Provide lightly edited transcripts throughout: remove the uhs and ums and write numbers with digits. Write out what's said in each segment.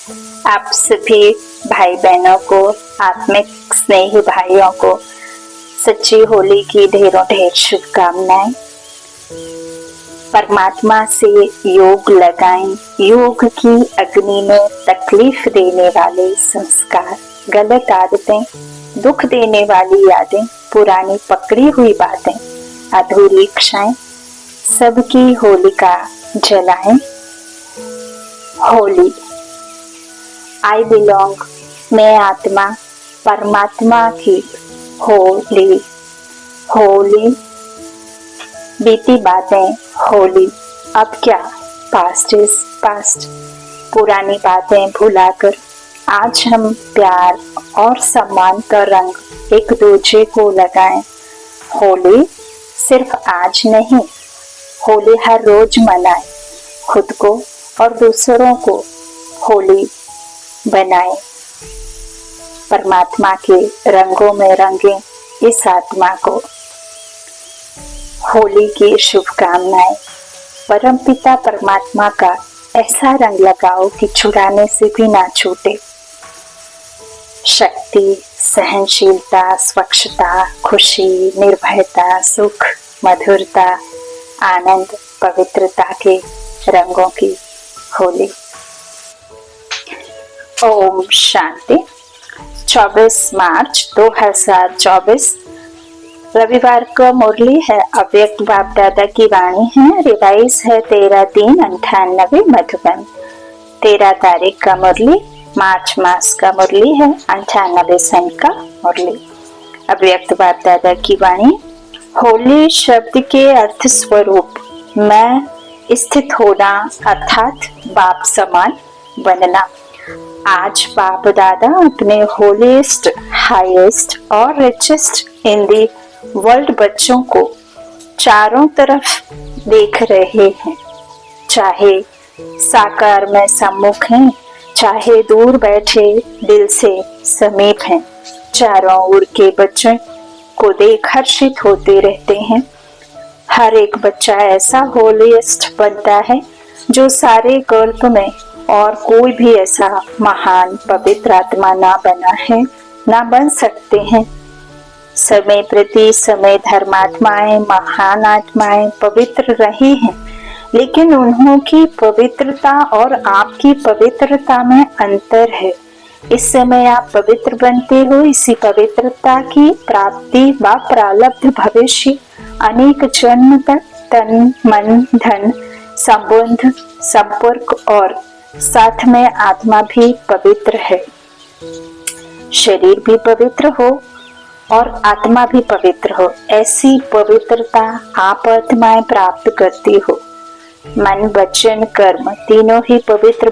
आप सभी भाई बहनों को, आत्मिक स्नेही भाइयों को सच्ची होली की ढेरों ढेर शुभकामनाएं। परमात्मा से योग लगाएं। योग की अग्नि में तकलीफ देने वाले संस्कार, गलत आदतें, दुख देने वाली यादें, पुरानी पकड़ी हुई बातें, अधूरी इच्छाएं, सबकी होलिका जलाएं। होली आई बिलोंग, मैं आत्मा परमात्मा की होली। होली बीती बातें होली, अब क्या, पास्ट इज पास्ट। पुरानी बातें भुलाकर आज हम प्यार और सम्मान का रंग एक दूसरे को लगाएं। होली सिर्फ आज नहीं, होली हर रोज मनाएं। खुद को और दूसरों को होली बनाएं। परमात्मा के रंगों में रंगें इस आत्मा को। होली की शुभकामनाएं। परमपिता परमात्मा का ऐसा रंग लगाओ कि छुड़ाने से भी ना छूटे। शक्ति, सहनशीलता, स्वच्छता, खुशी, निर्भयता, सुख, मधुरता, आनंद, पवित्रता के रंगों की होली। ओम शांति। 24 मार्च 2024 रविवार को मुरली है। अव्यक्त बाप दादा की वाणी है। रिवाइज है 13/3/98 मधुबन। 13 तारीख का मुरली, मार्च मास का मुरली है। 98 सन का मुरली। अव्यक्त बाप दादा की वाणी। होली शब्द के अर्थ स्वरूप मैं स्थित होना अर्थात बाप समान बनना। आज बाप दादा अपने होलीस्ट, हाईएस्ट और रिचेस्ट इन दी वर्ल्ड बच्चों को चारों तरफ देख रहे हैं। चाहे साकार में सम्मुख हैं, चाहे दूर बैठे दिल से समीप हैं, चारों ओर के बच्चों को देख हर्षित होते रहते हैं। हर एक बच्चा ऐसा होलीस्ट बनता है जो सारे कल्प में और कोई भी ऐसा महान पवित्र आत्मा ना बना है, ना बन सकते हैं। समय प्रति समय धर्मात्माएं, महान आत्माएं पवित्र रही हैं, लेकिन उन्हों की पवित्रता और आपकी पवित्रता में अंतर है। इस समय आप पवित्र बनते हो। इसी पवित्रता की प्राप्ति व प्रारब्ध भविष्य अनेक जन्म तक तन, मन, धन, संबंध, संपर्क और साथ में आत्मा भी पवित्र है। शरीर भी पवित्र हो और आत्मा भी पवित्र हो, ऐसी पवित्रता आप आत्माएं प्राप्त करती हो। मन, वचन, कर्म तीनों ही पवित्र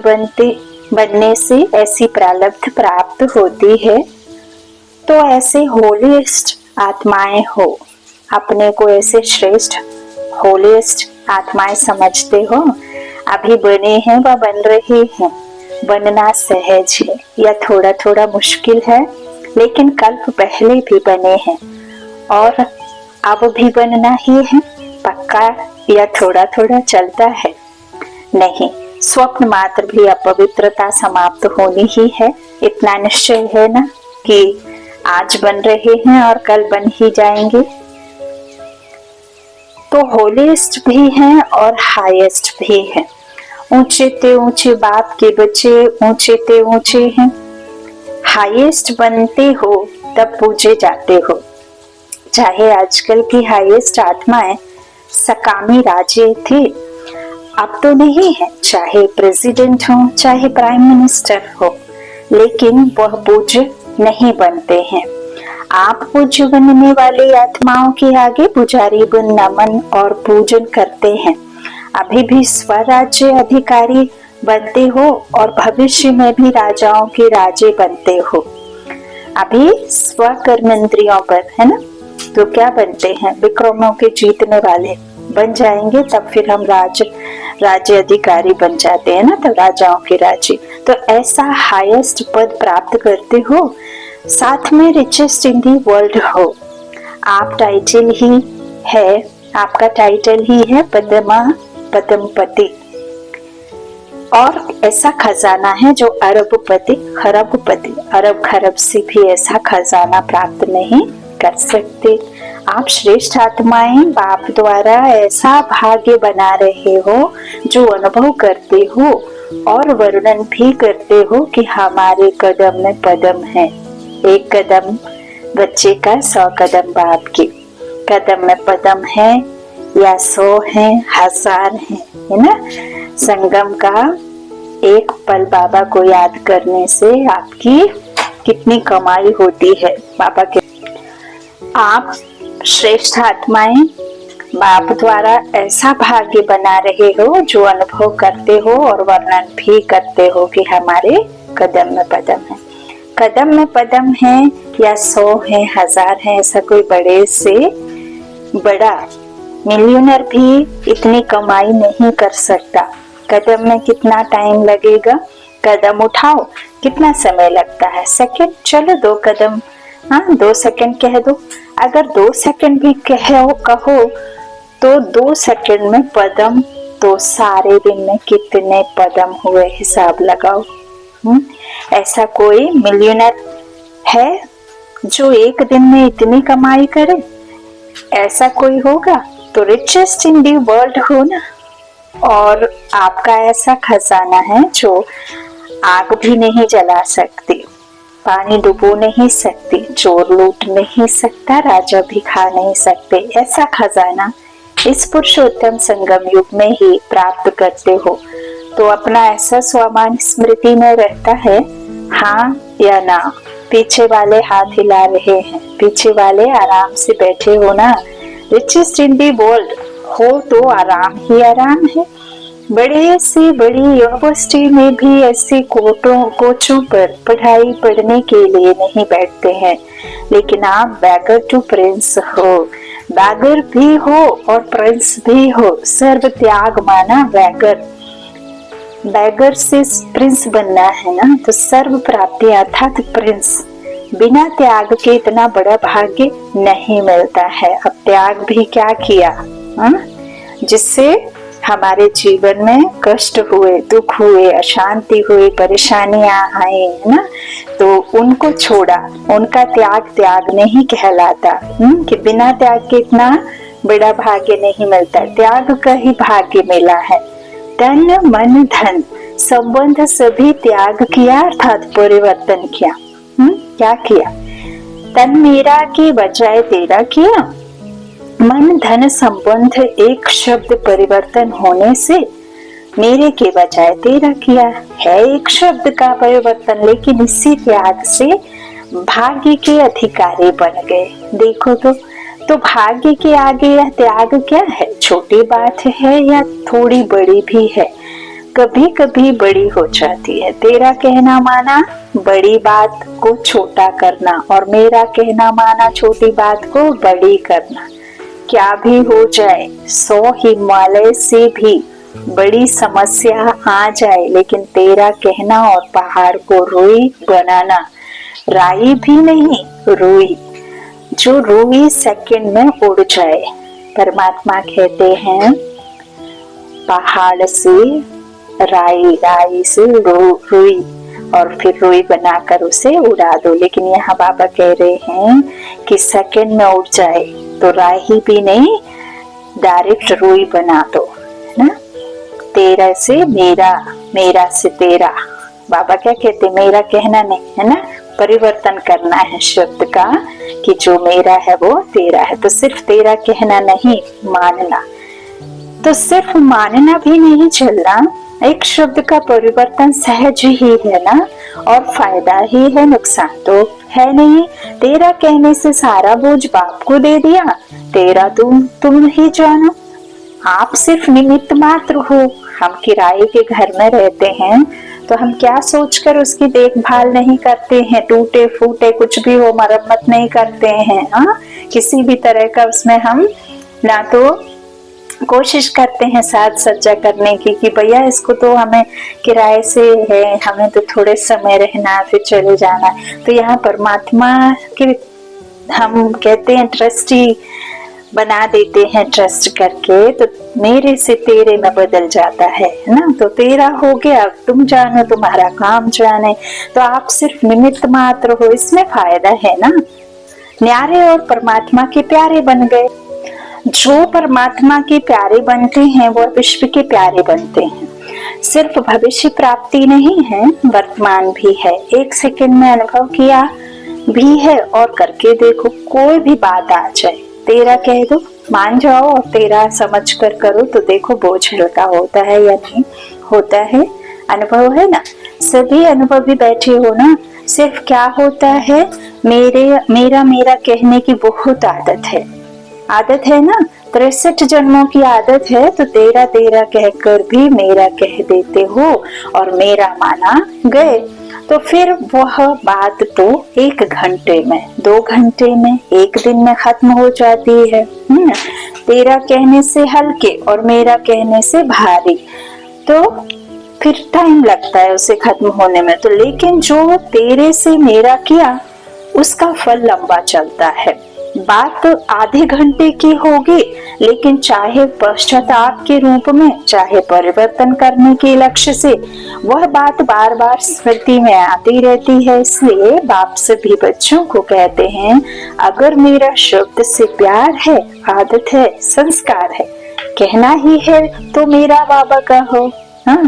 बनने से ऐसी प्रारब्ध प्राप्त होती है। तो ऐसे होलीस्ट आत्माएं हो। अपने को ऐसे श्रेष्ठ होलीस्ट आत्माएं समझते हो। अभी बने हैं व बन रहे हैं। बनना सहज है या थोड़ा थोड़ा मुश्किल है, लेकिन कल्प पहले भी बने हैं और अब भी बनना ही है। पक्का या थोड़ा थोड़ा चलता है? नहीं, स्वप्न मात्र भी अपवित्रता समाप्त होनी ही है। इतना निश्चय है ना कि आज बन रहे हैं और कल बन ही जाएंगे। तो होलीस्ट भी हैं और हाईएस्ट भी हैं। ऊंचे ते ऊंचे बाप के बच्चे ऊंचे ते ऊंचे हैं। हाईएस्ट बनते हो तब पूजे जाते हो। चाहे आजकल की हाईएस्ट आत्माएं सकामी राजे थे, अब तो नहीं है। चाहे प्रेसिडेंट हो, चाहे प्राइम मिनिस्टर हो, लेकिन वह पूज्य नहीं बनते हैं। आप पूज्य बनने वाली आत्माओं के आगे पुजारी बन नमन और पूजन करते हैं। अभी भी स्वराज्य अधिकारी बनते हो और भविष्य में भी राजाओं के राजे बनते हो। अभी स्वकर्मेंद्रियों पर है ना, तो क्या बनते हैं? विक्रमों के जीतने वाले बन जाएंगे, तब फिर हम राज्य अधिकारी बन जाते हैं ना, तो राजाओं के राज्य। तो ऐसा हाईएस्ट पद प्राप्त करते हो, साथ में रिचेस्ट इन दी वर्ल्ड हो। आप टाइटल ही है, आपका टाइटल ही है पद्मपति। और ऐसा खजाना है जो अरबपति खरबपति अरब खरब से भी ऐसा खजाना प्राप्त नहीं कर सकते। आप श्रेष्ठ आत्माएं बाप द्वारा ऐसा भाग्य बना रहे हो जो अनुभव करते हो और वर्णन भी करते हो कि हमारे कदम में पदम है। एक कदम बच्चे का 100 कदम बाप के कदम में पदम है, या 100 है, 1000 है ना। संगम का एक पल बाबा को याद करने से आपकी कितनी कमाई होती है बाबा के। आप श्रेष्ठ आत्माएं बाप द्वारा ऐसा भाग्य बना रहे हो जो अनुभव करते हो और वर्णन भी करते हो कि हमारे कदम में पदम है। कदम में पदम है या 100 है, 1000 है, ऐसा कोई बड़े से बड़ा मिलियनर भी इतनी कमाई नहीं कर सकता। कदम में कितना टाइम लगेगा, कदम उठाओ कितना समय लगता है, सेकंड, चलो 2 कदम, हाँ 2 सेकंड कह दो। अगर 2 सेकंड भी कहो तो 2 सेकंड में पदम, तो सारे दिन में कितने पदम हुए हिसाब लगाओ। ऐसा कोई मिलियनर है जो एक दिन में इतनी कमाई करे? ऐसा कोई होगा तो रिचेस्ट इन दी वर्ल्ड हो ना। और आपका ऐसा खजाना है जो आग भी नहीं जला सकती, पानी डुबो नहीं सकती, चोर लूट नहीं सकता, राजा भी खा नहीं सकते। ऐसा खजाना इस पुरुषोत्तम संगम युग में ही प्राप्त करते हो तो अपना ऐसा स्वामान स्मृति में रहता है, हाँ या ना। पीछे वाले हाथ हिला रहे हैं, पीछे वाले आराम से बैठे हो ना। रिचेस्ट इन दी वर्ल्ड हो तो आराम ही आराम है। बड़े से बड़ी यूनिवर्सिटी में भी ऐसे कोचों पर पढ़ाई पढ़ने के लिए नहीं बैठते हैं, लेकिन आप बैगर टू प्रिंस हो, बैगर भी हो और प्रिंस भी हो। सर्व त्याग माना बैगर, बैगर से प्रिंस बनना है ना, तो सर्व प्राप्ति अर्थात प्रिंस। बिना त्याग के इतना बड़ा भाग्य नहीं मिलता है। अब त्याग भी क्या किया, जिससे हमारे जीवन में कष्ट हुए, दुख हुए, अशांति हुई, परेशानियां आई है ना, तो उनको छोड़ा। उनका त्याग त्याग नहीं कहलाता कि बिना त्याग के इतना बड़ा भाग्य नहीं मिलता। त्याग का ही भाग्य मिला है। तन मन धन संबंध सभी त्याग किया अर्थात परिवर्तन किया। क्या किया? तन मेरा के बजाय तेरा किया, मन धन संबंध एक शब्द परिवर्तन होने से मेरे के बजाय तेरा किया है। एक शब्द का परिवर्तन, लेकिन इसी त्याग से भाग्य के अधिकारी बन गए। देखो तो भाग्य के आगे यह त्याग क्या है? छोटी बात है या थोड़ी बड़ी भी है? कभी कभी बड़ी हो जाती है। तेरा कहना माना बड़ी बात को छोटा करना, और मेरा कहना माना छोटी बात को बड़ी करना। क्या भी हो जाए, 100 हिमालय से भी बड़ी समस्या आ जाए, लेकिन तेरा कहना और पहाड़ को रुई बनाना, राई भी नहीं रुई, जो रुई सेकंड में उड़ जाए। परमात्मा कहते हैं पहाड़ से राई, राई से रुई, और फिर रुई बनाकर उसे उड़ा दो। लेकिन यहाँ बाबा कह रहे हैं कि सेकंड में उड़ जाए तो राही भी नहीं, डायरेक्ट रुई बना दो ना। तेरा से मेरा, मेरा से तेरा। बाबा क्या कहते? मेरा कहना नहीं है ना, परिवर्तन करना है शब्द का कि जो मेरा है वो तेरा है। तो सिर्फ तेरा कहना नहीं, मानना। तो सिर्फ मानना भी नहीं चलना, एक शब्द का परिवर्तन सहज ही है ना, और फायदा ही है, नुकसान तो है नहीं। तेरा कहने से सारा बोझ बाप को दे दिया, तेरा तुम ही जानो। आप सिर्फ निमित्त मात्र हो। हम किराए के घर में रहते हैं तो हम क्या सोचकर उसकी देखभाल नहीं करते हैं? टूटे फूटे कुछ भी हो मरम्मत नहीं करते हैं। किसी भी तरह का उसमें हम ना तो कोशिश करते हैं साज सज्जा करने की कि भैया इसको तो हमें किराए से है, हमें तो थोड़े समय रहना फिर चले जाना। तो यहाँ परमात्मा के हम कहते हैं ट्रस्टी बना देते हैं ट्रस्ट करके, तो मेरे से तेरे में बदल जाता है ना। तो तेरा हो गया, तुम जानो, तुम्हारा काम जाने, तो आप सिर्फ निमित्त मात्र हो, इसमें फायदा है ना। न्यारे और परमात्मा के प्यारे बन गए। जो परमात्मा के प्यारे बनते हैं वो विश्व के प्यारे बनते हैं। सिर्फ भविष्य प्राप्ति नहीं है, वर्तमान भी है। एक सेकंड में अनुभव किया भी है और करके देखो, कोई भी बात आ जाए, तेरा कह दो, मान जाओ और तेरा समझ कर करो, तो देखो बोझ हल्का होता है या नहीं होता है। अनुभव है ना, सभी अनुभवी बैठे हो ना। सिर्फ क्या होता है, मेरा कहने की बहुत आदत है ना। 63 जन्मों की आदत है, तो तेरा कहकर भी मेरा कह देते हो और मेरा माना गए। तो फिर वह बात तो 1 घंटे में, 2 घंटे में, 1 दिन में खत्म हो जाती है। तेरा कहने से हल्के और मेरा कहने से भारी, तो फिर टाइम लगता है उसे खत्म होने में। तो लेकिन जो तेरे से मेरा किया, उसका फल लंबा चलता है। बात आधे घंटे की होगी, लेकिन चाहे पश्चाताप के रूप में, चाहे परिवर्तन करने के लक्ष्य से, वह बात बार बार स्मृति में आती रहती है। इसलिए बाप सभी बच्चों को कहते हैं, अगर मेरा शब्द से प्यार है, आदत है, संस्कार है, कहना ही है, तो मेरा बाबा कहो। हाँ,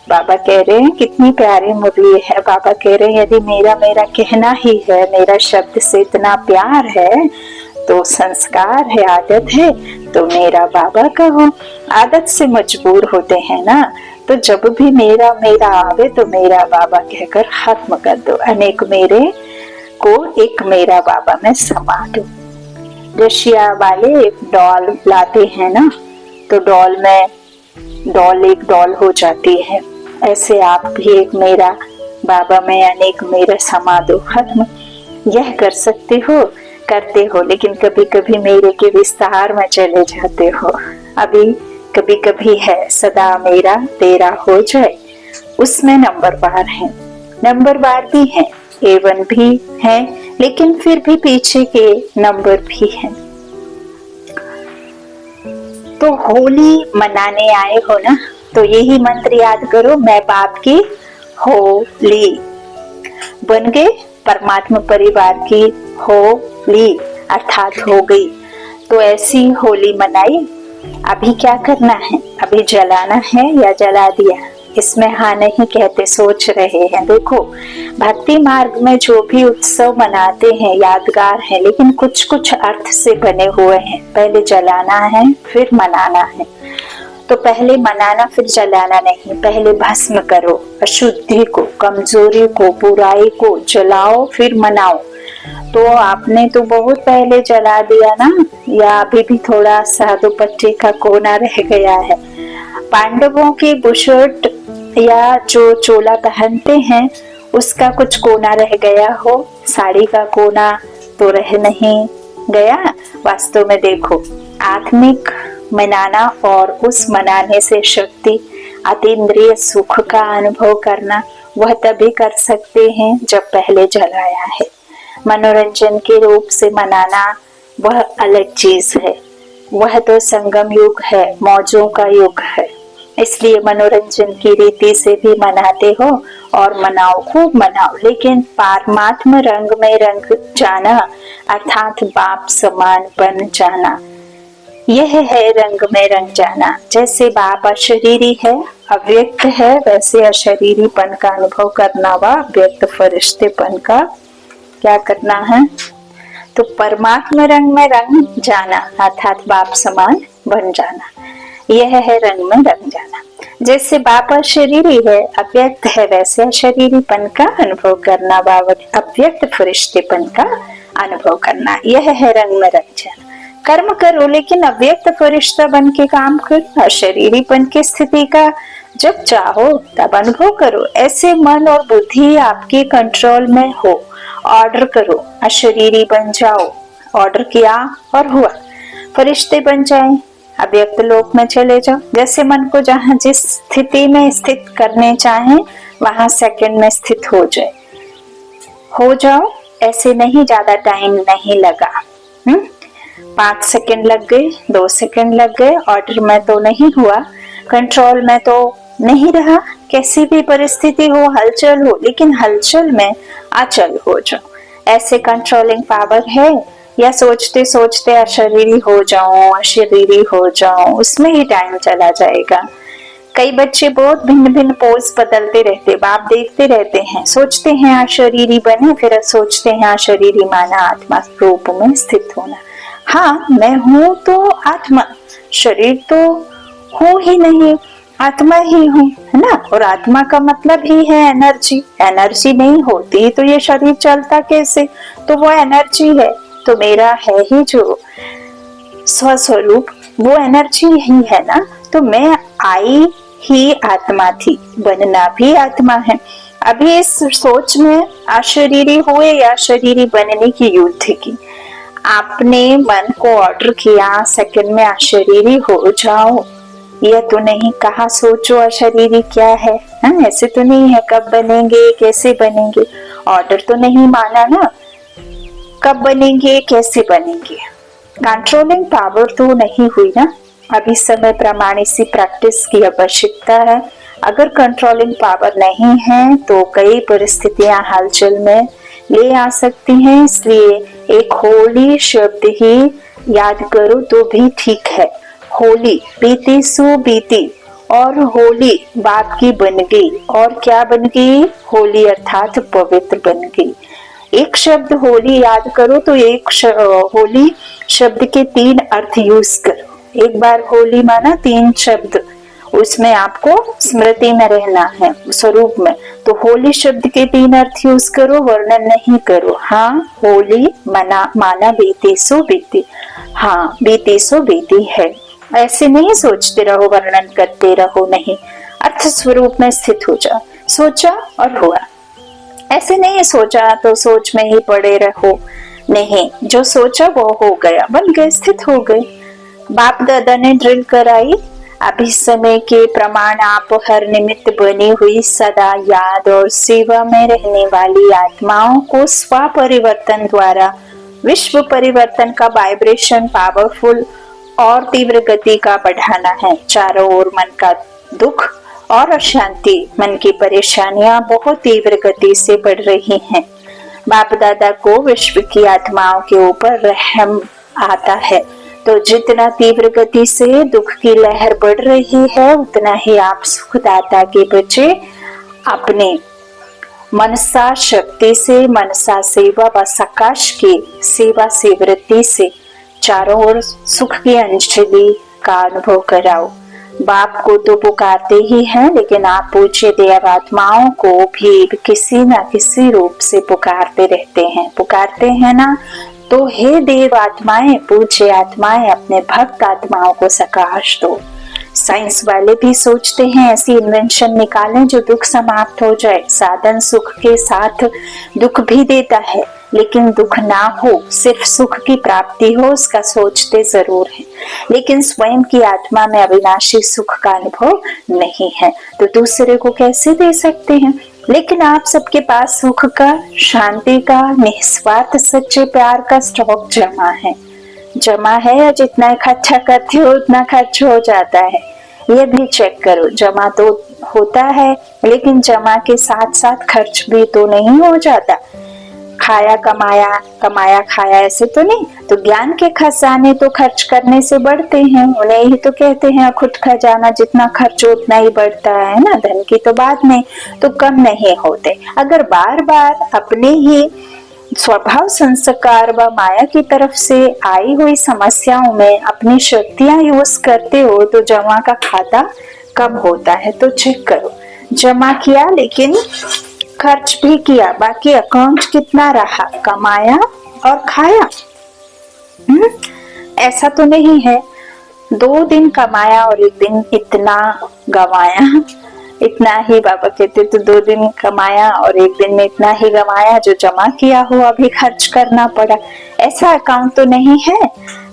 बाबा कह रहे हैं, कितनी प्यारी मुरली है। बाबा कह रहे हैं, यदि मेरा कहना ही है, मेरा शब्द से इतना प्यार है, तो संस्कार है, आदत है, तो मेरा बाबा कहो। आदत से मजबूर होते हैं ना, तो जब भी मेरा आवे, तो मेरा बाबा कहकर खत्म कर दो। अनेक मेरे को एक मेरा बाबा में समा दो। रशिया वाले एक डॉल लाते हैं ना, तो डॉल में एक डॉल हो जाती है। ऐसे आप भी एक मेरा बाबा में अनेक मेरे समा दो, खत्म। यह कर सकते हो, करते हो, लेकिन कभी कभी मेरे के विस्तार में चले जाते हो। अभी कभी कभी है, सदा मेरा तेरा हो जाए, उसमें नंबरवार है, नंबरवार भी है, A1 भी है, लेकिन फिर भी पीछे के नंबर भी हैं। तो होली मनाने आए हो ना, तो यही मंत्र याद करो, मैं बाप की होली बन गए, परमात्मा परिवार की होली अर्थात हो गई। तो ऐसी होली मनाई। अभी क्या करना है, अभी जलाना है या जला दिया, इसमें हाँ नहीं कहते, सोच रहे हैं। देखो, भक्ति मार्ग में जो भी उत्सव मनाते हैं यादगार है, लेकिन कुछ अर्थ से बने हुए हैं। पहले जलाना है, फिर मनाना है। तो पहले मनाना फिर जलाना नहीं, पहले भस्म करो अशुद्धि को, कमजोरी को, बुराई को जलाओ, फिर मनाओ। तो आपने तो बहुत पहले जला दिया ना, या अभी भी थोड़ा साधु पट्टी का कोना रह गया है। पांडवों की बुशर्ट या जो चोला पहनते हैं, उसका कुछ कोना रह गया हो, साड़ी का कोना तो रह नहीं गया। वास्तव में देखो, आत्मिक मनाना और उस मनाने से शक्ति, अतीन्द्रिय सुख का अनुभव करना, वह तभी कर सकते हैं जब पहले जलाया है। मनोरंजन के रूप से मनाना वह अलग चीज है, वह तो संगम युग है, मौजों का युग है। इसलिए मनोरंजन की रीति से भी मनाते हो और मनाओ, खूब मनाओ, लेकिन परमात्मा रंग में रंग जाना, अर्थात बाप समान बन जाना, यह है रंग में रंग जाना। जैसे बाप अशरीरी है, अव्यक्त है, वैसे अशरीरीपन का अनुभव करना व अव्यक्त फरिश्तेपन का क्या करना है, तो परमात्मा रंग में रंग जाना, अर्थात बाप समान बन जाना, यह है रंग में रंग जाना। जैसे बाप अशरीरी है, अव्यक्त है, वैसे अशरीरीपन का अनुभव करना व अव्यक्त फरिश्तेपन का अनुभव करना, यह है रंग में रंग जाना। कर्म करो, लेकिन अव्यक्त फरिश्ता बन के काम करो। अशरीरीपन की स्थिति का जब चाहो तब अनुभव करो। ऐसे मन और बुद्धि आपके कंट्रोल में हो। ऑर्डर करो, अशरीरी बन जाओ। ऑर्डर किया और हुआ, फरिश्ते बन जाए, अव्यक्त लोक में चले जाओ। जैसे मन को जहाँ जिस स्थिति में स्थित करने चाहे, वहां सेकंड में स्थित हो जाओ। ऐसे नहीं, ज्यादा टाइम नहीं लगा। 5 सेकंड लग गए, 2 सेकंड लग गए, ऑर्डर में तो नहीं हुआ, कंट्रोल में तो नहीं रहा। कैसी भी परिस्थिति हो, हलचल हो, लेकिन हलचल में अचल हो जाओ, ऐसे कंट्रोलिंग पावर है। या सोचते सोचते अशरीरी हो जाऊं, उसमें ही टाइम चला जाएगा। कई बच्चे बहुत भिन्न भिन्न पोज बदलते रहते, बाप देखते रहते हैं, सोचते हैं अशरीरी बने, फिर सोचते हैं अशरीरी माना आत्मा रूप में स्थित होना। हाँ, मैं हूँ तो आत्मा, शरीर तो हूँ ही नहीं, आत्मा ही हूँ, है ना। और आत्मा का मतलब ही है एनर्जी। एनर्जी नहीं होती तो ये शरीर चलता कैसे, तो वो एनर्जी है। तो मेरा है ही जो स्वस्वरूप, वो एनर्जी ही है ना। तो मैं आई ही आत्मा थी, बनना भी आत्मा है। अभी इस सोच में अशरीरी हुए या शरीरी बनने की युद्ध की। आपने मन को ऑर्डर किया सेकंड में अशरीरी हो जाओ, यह तो नहीं कहा सोचो अशरीरी क्या है, ऐसे तो नहीं है। कब बनेंगे, कैसे बनेंगे, ऑर्डर तो नहीं माना ना, कब बनेंगे, कैसे बनेंगे। कंट्रोलिंग पावर तो नहीं हुई ना। अभी समय प्रमाण इसी प्रैक्टिस की आवश्यकता है। अगर कंट्रोलिंग पावर नहीं है तो कई परिस्थितियां हलचल में ले आ सकती हैं। इसलिए एक होली शब्द ही याद करो तो भी ठीक है। होली, बीती सो बीती, और होली बाप की बन गई। और क्या बन गई, होली अर्थात पवित्र बन गई। एक शब्द होली याद करो तो एक होली शब्द के 3 अर्थ यूज करो। एक बार होली माना 3 शब्द, उसमें आपको स्मृति में रहना है, स्वरूप में। तो होली शब्द के 3 अर्थ यूज करो, वर्णन नहीं करो। हाँ, होली माना बीती सो बीती, हाँ बीती सो बीती है। ऐसे नहीं सोचते रहो, वर्णन करते रहो, नहीं, अर्थ स्वरूप में स्थित हो जाओ। सोचा और हुआ, ऐसे नहीं सोचा तो सोच में ही पड़े रहो, नहीं, जो सोचा वो हो गया, बन गए, स्थित हो गए। बाप दादा ने ड्रिल कराई। अभी समय के प्रमाण आप हर निमित्त बनी हुई सदा याद और सेवा में रहने वाली आत्माओं को स्व परिवर्तन द्वारा विश्व परिवर्तन का वाइब्रेशन पावरफुल और तीव्र गति का बढ़ाना है। चारों ओर मन का दुख और अशांति, मन की परेशानियां बहुत तीव्र गति से बढ़ रही हैं। बाप दादा को विश्व की आत्माओं के ऊपर रहम आता है। तो जितना तीव्र गति से दुख की लहर बढ़ रही है, उतना ही आप सुखदाता के बच्चे अपने मनसा शक्ति से, मनसा सेवा व सकाश की सेवा से वृत्ति से चारों ओर सुख की अंजलि का अनुभव कराओ। बाप को तो पुकारते ही हैं, लेकिन आप पूज्य देव आत्माओं को भी किसी न किसी रूप से पुकारते हैं ना। तो हे देव आत्माएं, पूज्य आत्माएं, अपने भक्त आत्माओं को सकाश दो। साइंस वाले भी सोचते हैं ऐसी इन्वेंशन निकालें जो दुख समाप्त हो जाए। साधन सुख के साथ दुख भी देता है, लेकिन दुख ना हो, सिर्फ सुख की प्राप्ति हो, उसका सोचते जरूर हैं। लेकिन स्वयं की आत्मा में अविनाशी सुख का अनुभव नहीं है, तो दूसरे को कैसे दे सकते हैं। लेकिन आप सबके पास सुख का, शांति का, निस्वार्थ सच्चे प्यार का स्टॉक जमा है या जितना इकट्ठा करते हो उतना खर्च हो जाता है, ये भी चेक करो। जमा तो होता है, लेकिन जमा के साथ साथ खर्च भी तो नहीं हो जाता। खाया कमाया खाया, ऐसे तो नहीं। तो ज्ञान के खजाने तो खर्च करने से बढ़ते हैं, उन्हें ही तो कहते हैं खुद खजाना, जितना खर्च उतना ही बढ़ता है ना। धन की तो बात नहीं, तो कम नहीं होते। अगर बार बार अपने ही स्वभाव, संस्कार व माया की तरफ से आई हुई समस्याओं में अपनी शक्तियां यूज करते हो तो जमा का खाता कम होता है। तो चेक करो, जमा किया लेकिन खर्च भी किया, बाकी अकाउंट कितना रहा, कमाया और खाया। ऐसा तो नहीं है 2 दिन कमाया और 1 दिन इतना गवाया। इतना ही बाबा कहते, तो 2 दिन कमाया और 1 दिन में इतना ही गवाया, जो जमा किया हो अभी खर्च करना पड़ा। ऐसा अकाउंट तो नहीं है।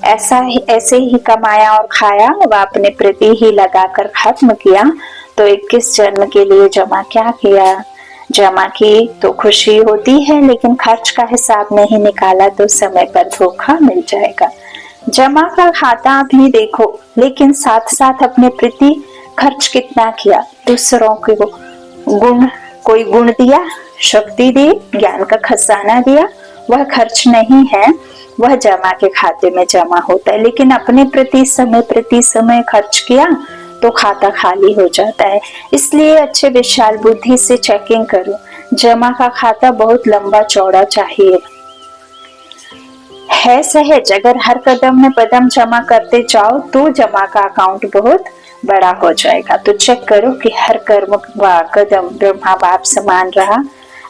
ऐसे ही कमाया और खाया, वह अपने प्रति ही लगाकर खत्म किया। तो 21 जन्म के लिए जमा क्या किया, जमा की तो खुशी होती है, लेकिन खर्च का हिसाब नहीं निकाला तो समय पर धोखा मिल जाएगा। जमा का खाता भी देखो, लेकिन साथ साथ अपने प्रति खर्च कितना किया। दूसरों को गुण, कोई गुण दिया, शक्ति दी, ज्ञान का खजाना दिया, वह खर्च नहीं है, वह जमा के खाते में जमा होता है। लेकिन अपने प्रति समय खर्च किया तो खाता खाली हो जाता है। इसलिए अच्छे विशाल बुद्धि से चेकिंग करो। जमा का खाता बहुत लंबा चौड़ा चाहिए, है सहज। अगर हर कदम में पदम जमा करते जाओ तो जमा का अकाउंट बहुत बड़ा हो जाएगा। तो चेक करो कि हर कर्म व कदम ब्रह्मा बाप समान रहा,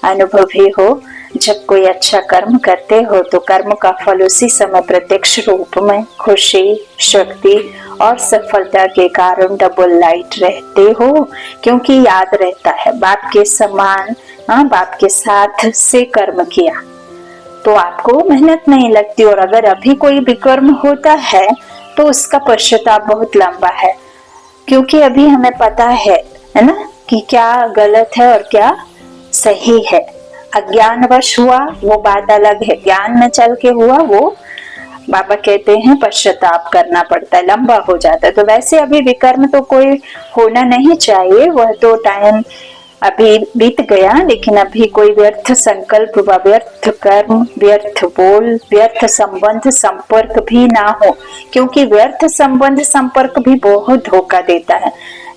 अनुभवी हो। जब कोई अच्छा कर्म करते हो तो कर्म का फल उसी समय प्रत्यक्ष रूप में खुशी, शक्ति और सफलता के कारण डबल लाइट रहते हो, क्योंकि याद रहता है बाप के समान, बाप के साथ से कर्म किया तो आपको मेहनत नहीं लगती। और अगर अभी कोई विकर्म होता है तो उसका पश्चाताप बहुत लंबा है, क्योंकि अभी हमें पता है ना, कि क्या गलत है और क्या सही है। अज्ञानवश हुआ वो बात अलग है, ज्ञान में चल के हुआ वो बाबा कहते हैं पश्चाताप करना पड़ता है, लंबा हो जाता है। तो वैसे अभी विकर्म तो कोई होना नहीं चाहिए, वह तो टाइम अभी बीत गया। लेकिन अभी कोई व्यर्थ संकल्प व व्यर्थ कर्म, व्यर्थ बोल, व्यर्थ संबंध संपर्क भी ना हो, क्योंकि व्यर्थ संबंध संपर्क भी बहुत धोखा देता है।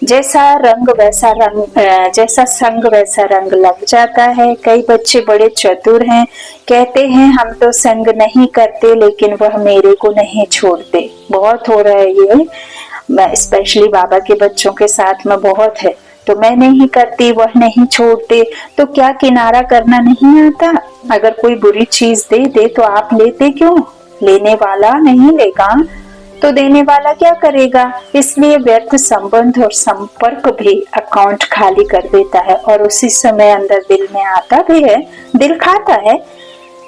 जैसा रंग वैसा रंग, जैसा संग वैसा रंग लग जाता है। कई बच्चे बड़े चतुर हैं, कहते हैं हम तो संग नहीं करते, लेकिन वह मेरे को नहीं छोड़ते। बहुत हो रहा है ये, स्पेशली बाबा के बच्चों के साथ में बहुत है। तो मैं नहीं करती, वह नहीं छोड़ते, तो क्या किनारा करना नहीं आता? अगर कोई बुरी चीज दे दे तो आप लेते क्यों? लेने वाला नहीं लेगा तो देने वाला क्या करेगा? इसलिए व्यर्थ संबंध और संपर्क भी अकाउंट खाली कर देता है, और उसी समय अंदर दिल में आता भी है, दिल खाता है।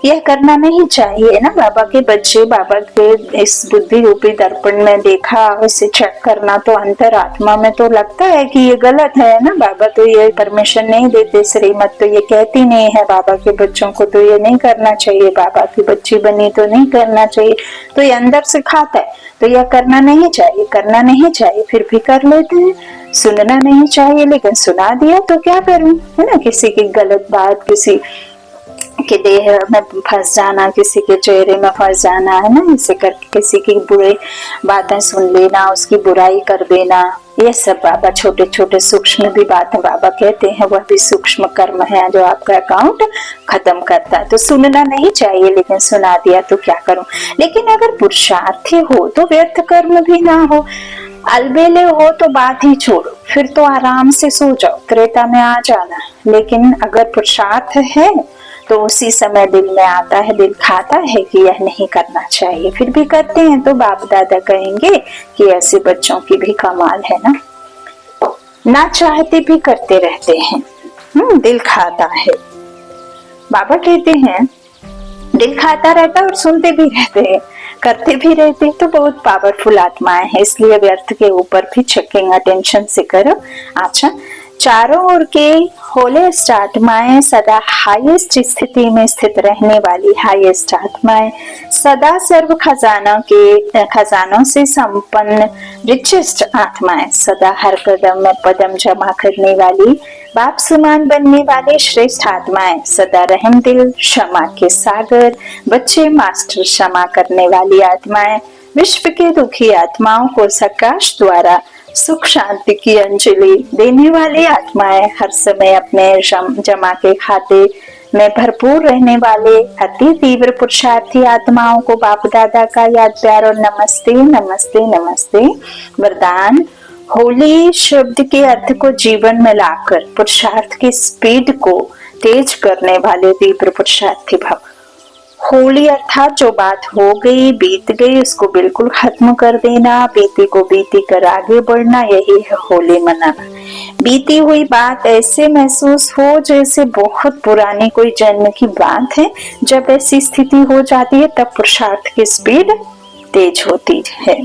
यह करना नहीं चाहिए ना। बाबा के बच्चे बाबा के इस बुद्धि रूपी दर्पण में देखा, उसे चेक करना, तो अंतर आत्मा में तो लगता है कि ये गलत है ना। बाबा तो ये परमिशन नहीं देते, श्रीमत तो ये कहती नहीं है बाबा के बच्चों को तो ये नहीं करना चाहिए, बाबा की बच्ची बनी तो नहीं करना चाहिए। तो ये अंदर से खाता है, तो यह करना नहीं चाहिए, करना नहीं चाहिए, फिर भी कर लेते हैं। सुनना नहीं चाहिए, लेकिन सुना दिया तो क्या करूं, है ना। किसी की गलत बात, किसी के देह में फंस जाना, किसी के चेहरे में फंस जाना, है ना, इसे करके किसी की बुरी बातें सुन लेना, उसकी बुराई कर देना, ये सब बाबा छोटे छोटे सूक्ष्म भी बातें बाबा कहते हैं, वह भी सूक्ष्म कर्म है जो आपका अकाउंट खत्म करता है। तो सुनना नहीं चाहिए, लेकिन सुना दिया तो क्या करूं। लेकिन अगर पुरुषार्थी हो तो व्यर्थ कर्म भी ना हो, अलबेले हो तो बात ही छोड़ो, फिर तो आराम से सो जाओ, त्रेता में आ जाना। लेकिन अगर पुरुषार्थ है तो उसी समय दिल में आता है, दिल खाता है कि यह नहीं करना चाहिए, फिर भी करते हैं। तो बाप दादा कहेंगे कि ऐसे बच्चों की भी कमाल है ना चाहते भी करते रहते हैं। दिल खाता है। बाबा कहते हैं दिल खाता रहता है और सुनते भी रहते हैं, करते भी रहते हैं। तो बहुत पावरफुल आत्माएं हैं, इसलिए व्यर्थ के ऊपर भी चेकिंग अटेंशन से करो। अच्छा, चारों ओर के होलेस्ट आत्माएं सदा हाईएस्ट स्थिति में स्थित रहने वाली हाईएस्ट आत्माएं, सदा सर्व खजानों से संपन्न रिचेस्ट आत्माएं, सदा हर कदम में पदम जमा करने वाली, बाप समान बनने वाले श्रेष्ठ आत्माएं, सदा रहम दिल, क्षमा के सागर, बच्चे मास्टर क्षमा करने वाली आत्माएं, विश्व के दुखी आत्माओं को सकाश द्वारा सुख शांति की अंजलि देने वाली आत्माएं, हर समय अपने जमा के खाते में भरपूर रहने वाले अति तीव्र पुरुषार्थी आत्माओं को बाप दादा का याद प्यार और नमस्ते नमस्ते नमस्ते। वरदान, होली शब्द के अर्थ को जीवन में लाकर पुरुषार्थ की स्पीड को तेज करने वाले तीव्र पुरुषार्थी भव। होली अर्थात जो बात हो गई बीत गई उसको बिल्कुल खत्म कर देना, बीती को बीती कर आगे बढ़ना, यही है होली मनाना। बीती हुई बात ऐसे महसूस हो जैसे बहुत पुरानी कोई जन्म की बात है। जब ऐसी स्थिति हो जाती है तब पुरुषार्थ की स्पीड तेज होती है।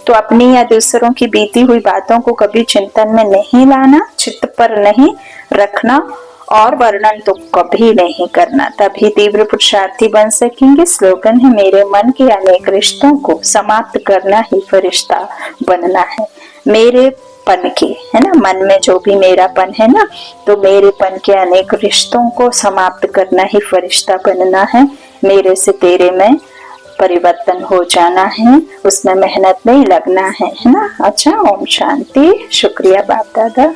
तो अपनी या दूसरों की बीती हुई बातों को कभी चिंतन में नहीं लाना, चित्त पर नहीं रखना और वर्णन तो कभी नहीं करना, तभी तीव्र पुरुषार्थी बन सकेंगे। स्लोगन है, मेरे मन के अनेक रिश्तों को समाप्त करना ही फरिश्ता बनना है। मेरे पन के, है ना, मन में जो भी मेरापन है ना, तो मेरे पन के अनेक रिश्तों को समाप्त करना ही फरिश्ता बनना है। मेरे से तेरे में परिवर्तन हो जाना है, उसमें मेहनत नहीं लगना है ना। अच्छा, ओम शांति। शुक्रिया बाप दादा।